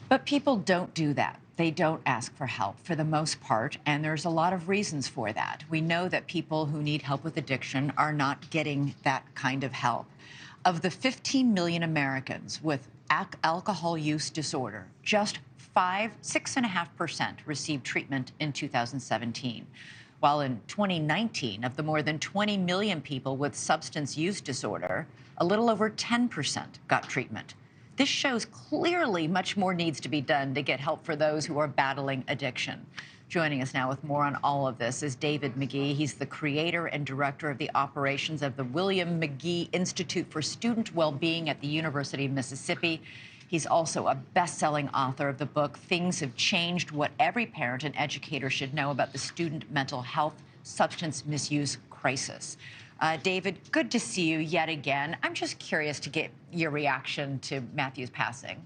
But people don't do that. They don't ask for help for the most part, and there's a lot of reasons for that. We know that people who need help with addiction are not getting that kind of help. Of the 15 million Americans with alcohol use disorder, just 6.5% received treatment in 2017. While in 2019, of the more than 20 million people with substance use disorder, a little over 10% got treatment. This shows clearly much more needs to be done to get help for those who are battling addiction. Joining us now with more on all of this is David Magee. He's the creator and director of the operations of the William Magee Institute for Student Wellbeing at the University of Mississippi. He's also a best-selling author of the book, Things Have Changed, What Every Parent and Educator Should Know About the Student Mental Health Substance Misuse Crisis. David, good to see you yet again. I'm just curious to get your reaction to Matthew's passing.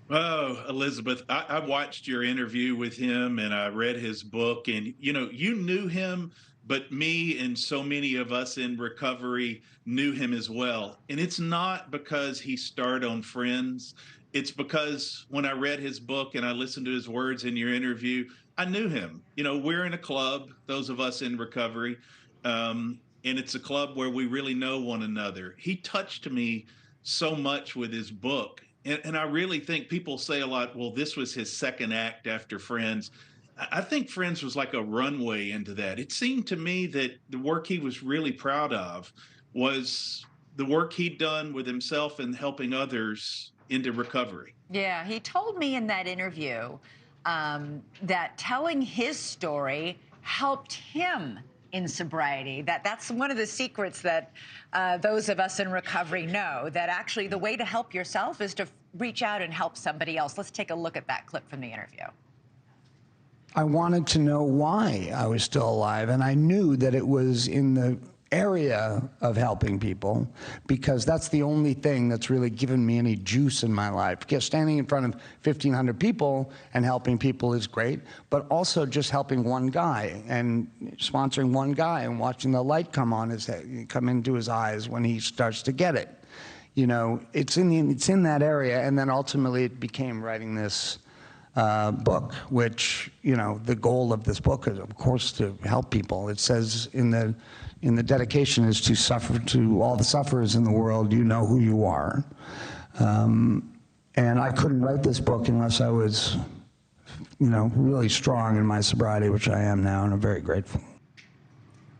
Oh, Elizabeth, I watched your interview with him and I read his book. And, you knew him, but me and so many of us in recovery knew him as well. And it's not because he starred on Friends. It's because when I read his book and I listened to his words in your interview, I knew him. We're in a club, those of us in recovery. And it's a club where we really know one another. He touched me so much with his book. And I really think people say a lot, well, this was his second act after Friends. I think Friends was like a runway into that. It seemed to me that the work he was really proud of was the work he'd done with himself and helping others into recovery. Yeah, he told me in that interview that telling his story helped him in sobriety. That's one of the secrets that those of us in recovery know, that actually the way to help yourself is to reach out and help somebody else. Let's take a look at that clip from the interview. I wanted to know why I was still alive, and I knew that it was in the area of helping people, because that's the only thing that's really given me any juice in my life. Because standing in front of 1,500 people and helping people is great, but also just helping one guy and sponsoring one guy and watching the light come on his head, come into his eyes when he starts to get it. It's in that area, and then ultimately it became writing this book, which, the goal of this book is, of course, to help people. It says in the dedication is to all the sufferers in the world, you know who you are. And I couldn't write this book unless I was, really strong in my sobriety, which I am now, and I'm very grateful.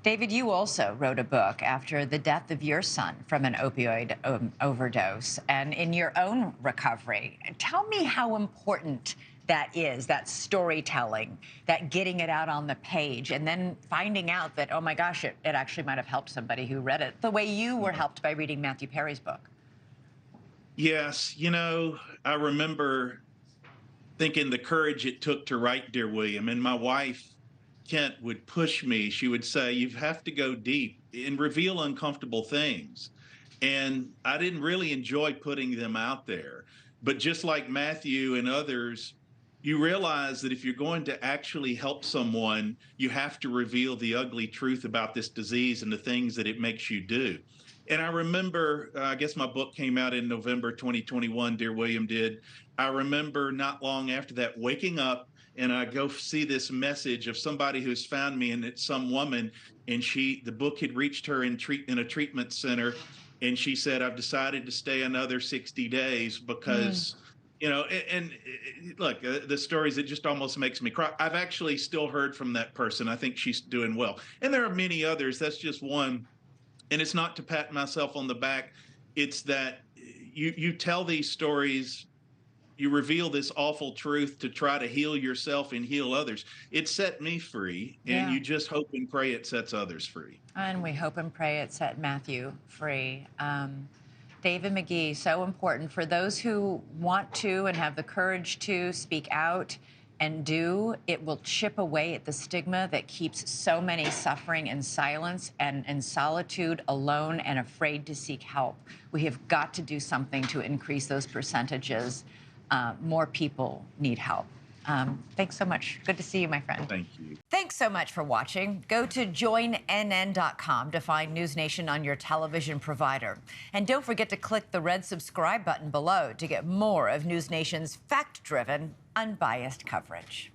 David, you also wrote a book after the death of your son from an opioid overdose and in your own recovery. Tell me how important that is, that storytelling, that getting it out on the page, and then finding out that, oh my gosh, it actually might have helped somebody who read it, the way you were helped by reading Matthew Perry's book. Yes, I remember thinking the courage it took to write Dear William, and my wife, Kent, would push me. She would say, you have to go deep and reveal uncomfortable things. And I didn't really enjoy putting them out there. But just like Matthew and others, you realize that if you're going to actually help someone, you have to reveal the ugly truth about this disease and the things that it makes you do. And I remember, I guess my book came out in November 2021, Dear William did. I remember not long after that waking up, and I go see this message of somebody who's found me, and it's some woman, and the book had reached her in a treatment center, and she said, I've decided to stay another 60 days because, look, the stories, it just almost makes me cry. I've actually still heard from that person. I think she's doing well. And there are many others. That's just one. And it's not to pat myself on the back. It's that you tell these stories, you reveal this awful truth to try to heal yourself and heal others. It set me free, and you just hope and pray it sets others free. And we hope and pray it set Matthew free. David Magee, so important for those who want to and have the courage to speak out and do. It will chip away at the stigma that keeps so many suffering in silence and in solitude, alone and afraid to seek help. We have got to do something to increase those percentages. More people need help. Thanks so much. Good to see you, my friend. Thank you. Thanks so much for watching. Go to joinnn.com to find NewsNation on your television provider. And don't forget to click the red subscribe button below to get more of NewsNation's fact-driven, unbiased coverage.